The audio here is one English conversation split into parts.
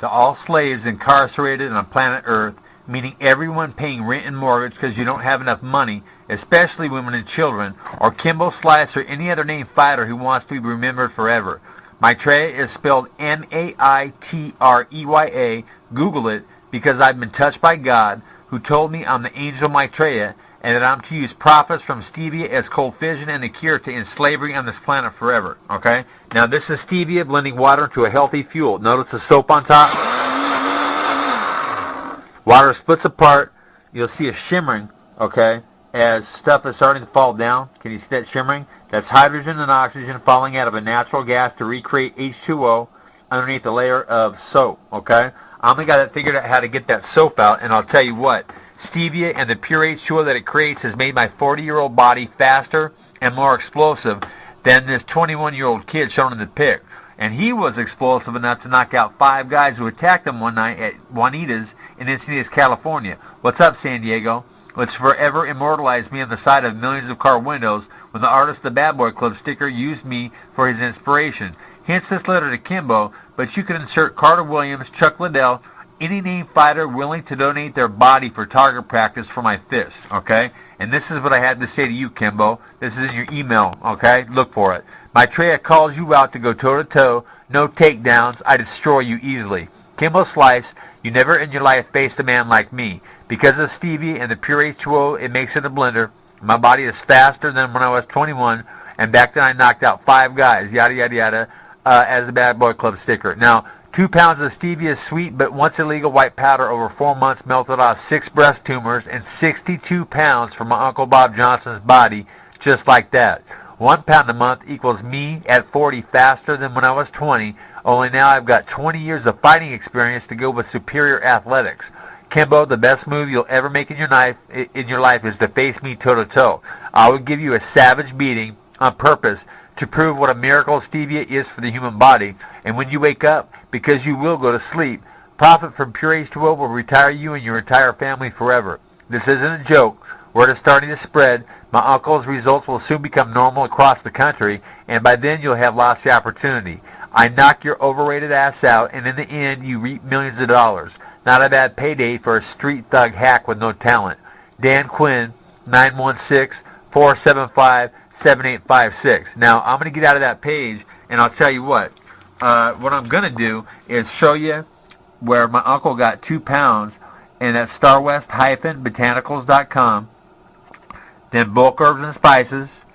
to all slaves incarcerated on planet Earth, meaning everyone paying rent and mortgage because you don't have enough money, especially women and children, or Kimbo Slice or any other named fighter who wants to be remembered forever. Maitreya is spelled Maitreya. Google it, because I've been touched by God, who told me I'm the angel Maitreya, and that I'm to use profits from stevia as cold fission and the cure to end slavery on this planet forever. Okay? Now this is stevia blending water into a healthy fuel. Notice the soap on top? Water splits apart. You'll see a shimmering, okay, as stuff is starting to fall down. Can you see that shimmering? That's hydrogen and oxygen falling out of a natural gas to recreate H2O underneath a layer of soap, okay? I'm the guy that figured out how to get that soap out, and I'll tell you what, stevia and the pure H2O that it creates has made my 40-year-old body faster and more explosive than this 21-year-old kid shown in the pic. And he was explosive enough to knock out 5 guys who attacked him one night at Juanita's in Encinitas, California. What's up, San Diego? Let's forever immortalize me on the side of millions of car windows when the artist The Bad Boy Club sticker used me for his inspiration. Hence this letter to Kimbo, but you can insert Carter Williams, Chuck Liddell, any named fighter willing to donate their body for target practice for my fists, okay? And this is what I had to say to you, Kimbo. This is in your email, okay? Look for it. Maitreya calls you out to go toe-to-toe, no takedowns, I destroy you easily. Kimbo Slice, you never in your life faced a man like me. Because of stevia and the pure H2O it makes in a blender, my body is faster than when I was 21, and back then I knocked out 5 guys, yada, yada, yada, as the Bad Boy Club sticker. Now, 2 pounds of stevia is sweet, but once illegal white powder over 4 months melted off 6 breast tumors and 62 pounds from my Uncle Bob Johnson's body, just like that. 1 pound a month equals me at 40 faster than when I was 20, only now I've got 20 years of fighting experience to go with superior athletics. Kimbo, the best move you'll ever make in your life is to face me toe-to-toe. I will give you a savage beating on purpose to prove what a miracle stevia is for the human body, and when you wake up, because you will go to sleep, profit from pure H2O will retire you and your entire family forever. This isn't a joke. Word is starting to spread. My uncle's results will soon become normal across the country, and by then you'll have lots of opportunity. I knock your overrated ass out, and in the end you reap millions of dollars. Not a bad payday for a street thug hack with no talent. Dan Quinn, 916-475-7856. Now, I'm going to get out of that page, and I'll tell you what I'm going to do is show you where my uncle got 2 pounds, and that's starwest-botanicals.com. Then bulk herbs and spices.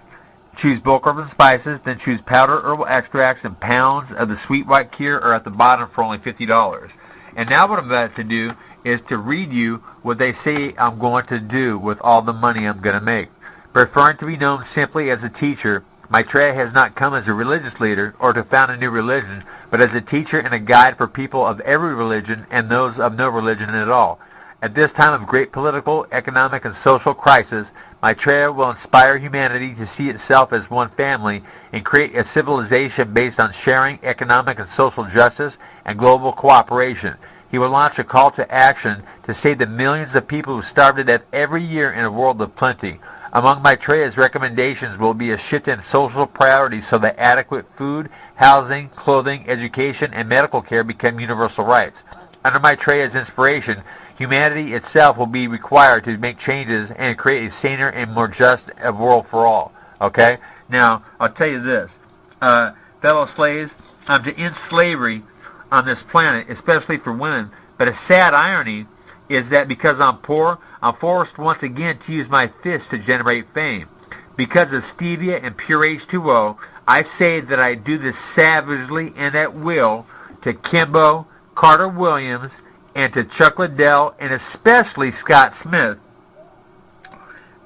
Choose bulk herbs and spices, then choose powder herbal extracts, and pounds of the sweet white cure are at the bottom for only $50. And now what I'm about to do is to read you what they say I'm going to do with all the money I'm going to make. Preferring to be known simply as a teacher, Maitreya has not come as a religious leader or to found a new religion, but as a teacher and a guide for people of every religion and those of no religion at all. At this time of great political, economic, and social crisis, Maitreya will inspire humanity to see itself as one family and create a civilization based on sharing, economic and social justice, and global cooperation. He will launch a call to action to save the millions of people who starve to death every year in a world of plenty. Among Maitreya's recommendations will be a shift in social priorities so that adequate food, housing, clothing, education, and medical care become universal rights. Under Maitreya's inspiration, humanity itself will be required to make changes and create a saner and more just world for all. Okay? Now, I'll tell you this. Fellow slaves, I'm to end slavery on this planet, especially for women. But a sad irony is that because I'm poor, I'm forced once again to use my fists to generate fame. Because of stevia and pure H2O, I say that I do this savagely and at will to Kimbo, Carter Williams, and to Chuck Liddell, and especially Scott Smith.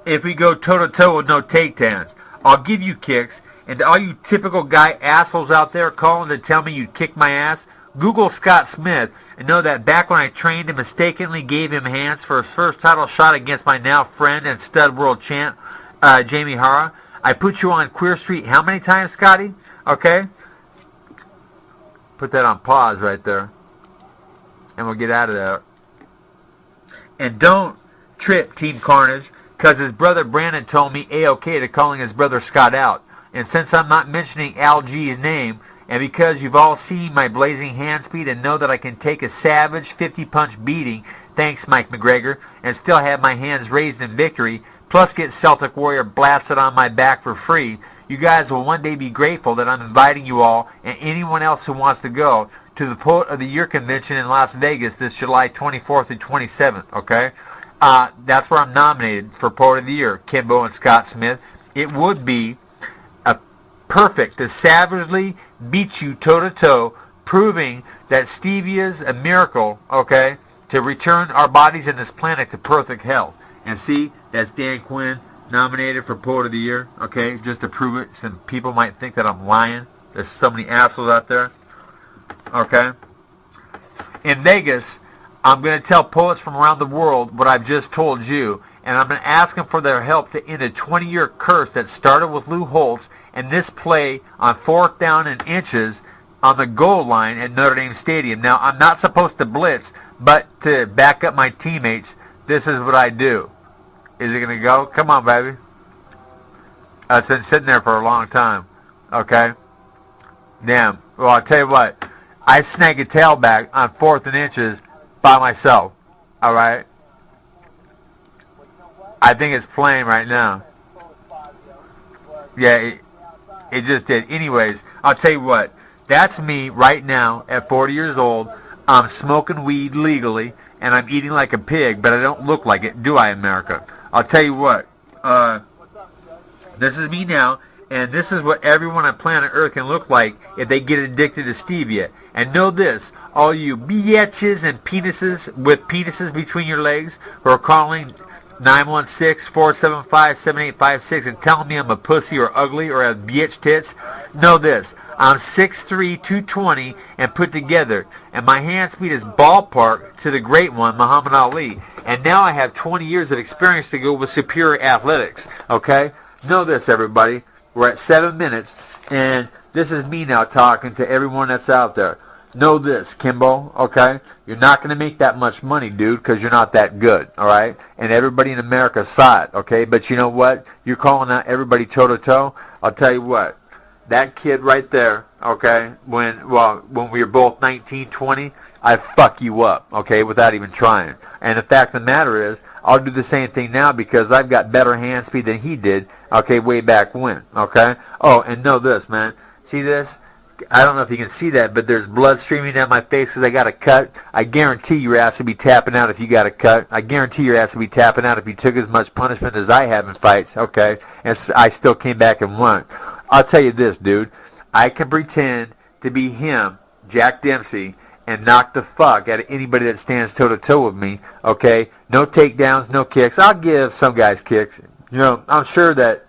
If we go toe-to-toe with no takedowns, I'll give you kicks, and to all you typical guy assholes out there calling to tell me you'd kick my ass, Google Scott Smith and know that back when I trained and mistakenly gave him hands for his first title shot against my now friend and stud world champ, Jamie Hara, I put you on Queer Street how many times, Scotty? Okay? Put that on pause right there. And we'll get out of there. And don't trip, Team Carnage, because his brother Brandon told me A-OK to calling his brother Scott out. And since I'm not mentioning Al G's name, And because you've all seen my blazing hand speed and know that I can take a savage 50-punch beating, thanks Mike McGregor, and still have my hands raised in victory, plus get Celtic Warrior blasted on my back for free, you guys will one day be grateful that I'm inviting you all and anyone else who wants to go to the Poet of the Year convention in Las Vegas this July 24th and 27th, okay? That's where I'm nominated for Poet of the Year, Kimbo and Scott Smith. It would be a perfect to savagely beat you toe-to-toe, proving that stevia's a miracle, okay, to return our bodies and this planet to perfect health. And see, that's Dan Quinn, nominated for Poet of the Year, okay, just to prove it. Some people might think that I'm lying. There's so many assholes out there, okay? In Vegas, I'm going to tell poets from around the world what I've just told you, and I'm going to ask them for their help to end a 20-year curse that started with Lou Holtz and this play on 4th down and inches on the goal line at Notre Dame Stadium. Now, I'm not supposed to blitz, but to back up my teammates, this is what I do. Is it going to go? Come on, baby. It's been sitting there for a long time. Okay? Damn. Well, I'll tell you what. I snag a tailback on 4th and inches by myself. Alright? I think it's playing right now. Yeah, it just did. Anyways, I'll tell you what. That's me right now at 40 years old. I'm smoking weed legally, and I'm eating like a pig, but I don't look like it, do I, America? I'll tell you what, this is me now, and this is what everyone on planet Earth can look like if they get addicted to stevia. And know this, all you bitches and penises with penises between your legs who are calling 916-475-7856 and telling me I'm a pussy or ugly or have bitch tits, know this, I'm 6'3", 220 and put together, and my hand speed is ballpark to the great one, Muhammad Ali. And now I have 20 years of experience to go with superior athletics, okay? Know this, everybody. We're at 7 minutes, and this is me now talking to everyone that's out there. Know this, Kimbo, okay? You're not going to make that much money, dude, because you're not that good, all right? And everybody in America saw it, okay? But you know what? You're calling out everybody toe-to-toe. I'll tell you what. That kid right there, okay, when we were both 19, 20, I'd fuck you up, okay, without even trying. And the fact of the matter is, I'll do the same thing now because I've got better hand speed than he did, okay, way back when, okay? Oh, and know this, man. See this? I don't know if you can see that, but there's blood streaming down my face because I got a cut. I guarantee your ass would be tapping out if you got a cut. I guarantee your ass would be tapping out if you took as much punishment as I have in fights, okay? And I still came back and won. I'll tell you this, dude. I can pretend to be him, Jack Dempsey, and knock the fuck out of anybody that stands toe-to-toe with me, okay? No takedowns, no kicks. I'll give some guys kicks. You know, I'm sure that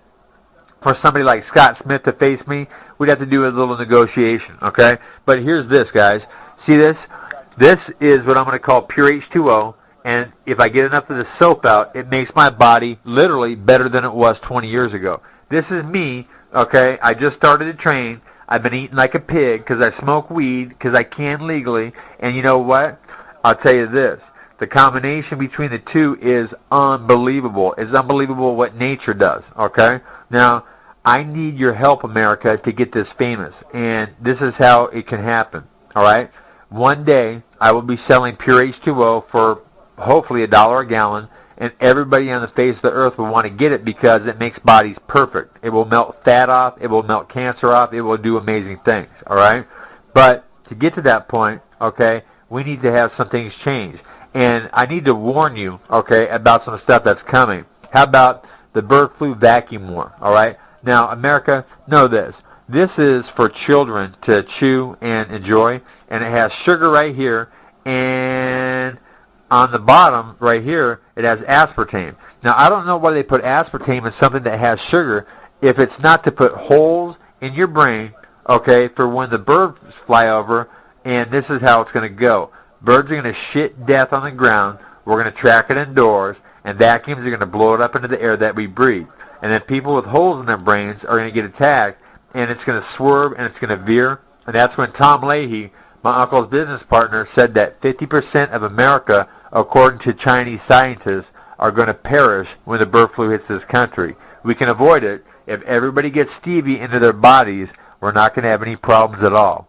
for somebody like Scott Smith to face me, we'd have to do a little negotiation, okay? But here's this, guys. See this? This is what I'm going to call pure H2O, and if I get enough of the soap out, it makes my body literally better than it was 20 years ago. This is me, okay? I just started to train. I've been eating like a pig because I smoke weed, because I can legally, and you know what? I'll tell you this. The combination between the two is unbelievable. It's unbelievable what nature does, okay? Now, I need your help, America, to get this famous, and this is how it can happen, all right? One day, I will be selling pure H2O for hopefully $1 a gallon, and everybody on the face of the earth will want to get it because it makes bodies perfect. It will melt fat off. It will melt cancer off. It will do amazing things, all right? But to get to that point, okay, we need to have some things change. And I need to warn you, okay, about some stuff that's coming. How about the bird flu vacuum war, all right? Now, America, know this. This is for children to chew and enjoy, and it has sugar right here, and on the bottom right here, it has aspartame. Now, I don't know why they put aspartame in something that has sugar if it's not to put holes in your brain, okay, for when the birds fly over, and this is how it's going to go. Birds are going to shit death on the ground. We're going to track it indoors, and vacuums are going to blow it up into the air that we breathe. And then people with holes in their brains are going to get attacked, and it's going to swerve, and it's going to veer. And that's when Tom Leahy, my uncle's business partner, said that 50% of America, according to Chinese scientists, are going to perish when the bird flu hits this country. We can avoid it If everybody gets stevia into their bodies, we're not going to have any problems at all.